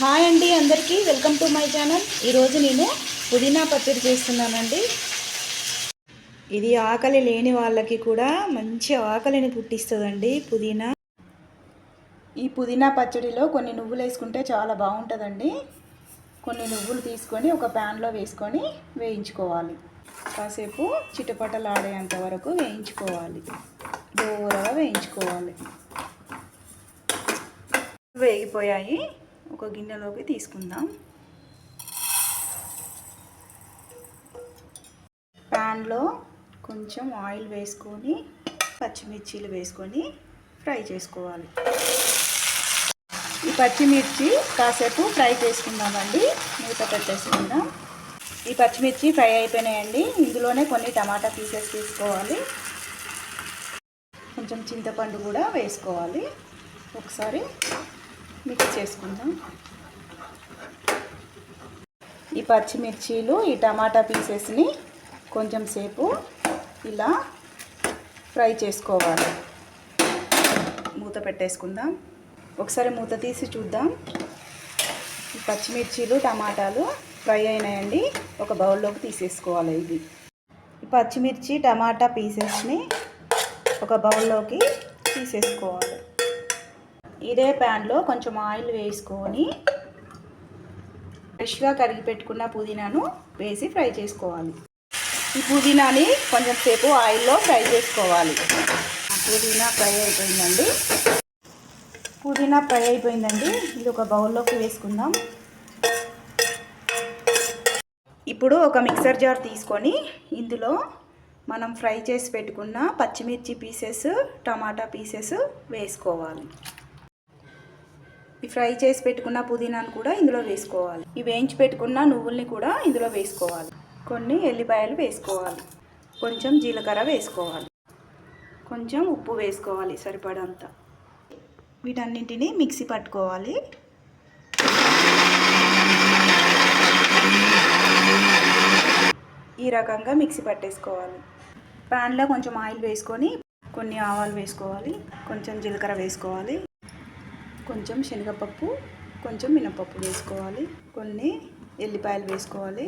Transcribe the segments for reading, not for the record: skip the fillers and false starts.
Hi అండి, అందరికీ welcome to my channel. ఈరోజు నేను పుదీనా పచ్చడి చేస్తున్నానండి. ఇది ఆకలి లేని వాళ్ళకి కూడా మంచి ఆకలిని పుట్టిస్తుందండి పుదీనా. ఈ పుదీనా పచ్చడిలో కొన్ని నువ్వులు వేసుకుంటే చాలా బాగుంటుందండి. కొన్ని నువ్వులు తీసుకొని ఒక ప్యాన్లో వేసుకొని వేయించుకోవాలి. కాసేపు చిటపటలాడేంత వరకు వేయించుకోవాలి. దూరగా వేయించుకోవాలి. వేగిపోయాయి. ఒక గిన్నెలోకి తీసుకుందాం. ప్యాన్లో కొంచెం ఆయిల్ వేసుకొని పచ్చిమిర్చీలు వేసుకొని ఫ్రై చేసుకోవాలి. ఈ పచ్చిమిర్చి కాసేపు ఫ్రై చేసుకుందామండి. మూత పెట్టేసుకుందాం. ఈ పచ్చిమిర్చి ఫ్రై అయిపోయినాయండి. ఇందులోనే కొన్ని టమాటా పీసెస్ తీసుకోవాలి. కొంచెం చింతపండు కూడా వేసుకోవాలి. ఒకసారి మిక్స్ చేసుకుందాం. ఈ పచ్చిమిర్చీలు ఈ టమాటా పీసెస్ని కొంచెం సేపు ఇలా ఫ్రై చేసుకోవాలి. మూత పెట్టేసుకుందాం. ఒకసారి మూత తీసి చూద్దాం. ఈ పచ్చిమిర్చీలు టమాటాలు ఫ్రై అయినాయండి. ఒక బౌల్లోకి తీసేసుకోవాలి. ఇది ఈ పచ్చిమిర్చి టమాటా పీసెస్ని ఒక బౌల్లోకి తీసేసుకోవాలి. ఇదే ప్యాన్లో కొంచెం ఆయిల్ వేసుకొని ఫ్రెష్గా కడిగి పెట్టుకున్న పుదీనాను వేసి ఫ్రై చేసుకోవాలి. ఈ పుదీనాని కొంచెం సేపు ఆయిల్లో ఫ్రై చేసుకోవాలి. పుదీనా ఫ్రై అయిపోయిందండి. ఇది ఒక బౌల్లోకి వేసుకుందాం. ఇప్పుడు ఒక మిక్సర్ జార్ తీసుకొని ఇందులో మనం ఫ్రై చేసి పెట్టుకున్న పచ్చిమిర్చి పీసెస్ టమాటా పీసెస్ వేసుకోవాలి. ఈ ఫ్రై చేసి పెట్టుకున్న పుదీనాను కూడా ఇందులో వేసుకోవాలి. ఈ వేయించి పెట్టుకున్న నువ్వుల్ని కూడా ఇందులో వేసుకోవాలి. కొన్ని ఎల్లిపాయలు వేసుకోవాలి. కొంచెం జీలకర్ర వేసుకోవాలి. కొంచెం ఉప్పు వేసుకోవాలి సరిపడంత. వీటన్నింటినీ మిక్సీ పట్టుకోవాలి. ఈ రకంగా మిక్సీ పట్టేసుకోవాలి. ప్యాన్లో కొంచెం ఆయిల్ వేసుకొని కొన్ని ఆవాలు వేసుకోవాలి. కొంచెం జీలకర్ర వేసుకోవాలి. కొంచెం శనగపప్పు కొంచెం మినపప్పు వేసుకోవాలి. కొన్ని ఎల్లిపాయలు వేసుకోవాలి.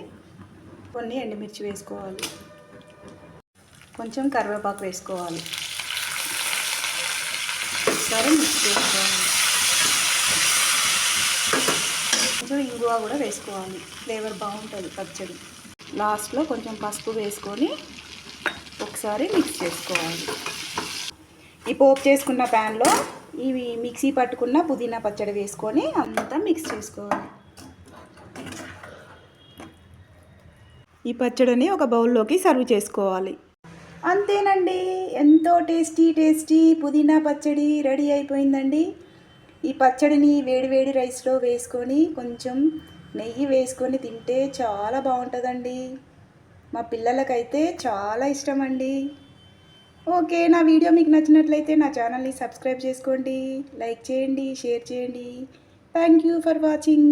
కొన్ని ఎండుమిర్చి వేసుకోవాలి. కొంచెం కరివేపాకు వేసుకోవాలి. ఒకసారి మిక్స్ చేసుకోవాలి. కొంచెం ఇంగువ కూడా వేసుకోవాలి. ఫ్లేవర్ బాగుంటుంది పచ్చడి. లాస్ట్లో కొంచెం పసుపు వేసుకొని ఒకసారి మిక్స్ చేసుకోవాలి. ఈ పోపు చేసుకున్న ప్యాన్లో ఇవి మిక్సీ పట్టుకున్న పుదీనా పచ్చడి వేసుకొని అంతా మిక్స్ చేసుకోవాలి. ఈ పచ్చడిని ఒక బౌల్లోకి సర్వ్ చేసుకోవాలి. అంతేనండి, ఎంతో టేస్టీ పుదీనా పచ్చడి రెడీ అయిపోయిందండి. ఈ పచ్చడిని వేడివేడి రైస్లో వేసుకొని కొంచెం నెయ్యి వేసుకొని తింటే చాలా బాగుంటుందండి. మా పిల్లలకైతే చాలా ఇష్టం అండి. ఓకే, నా వీడియో మీకు నచ్చినట్లయితే నా ఛానల్ని సబ్స్క్రైబ్ చేసుకోండి, లైక్ చేయండి, షేర్ చేయండి. Thank you for watching.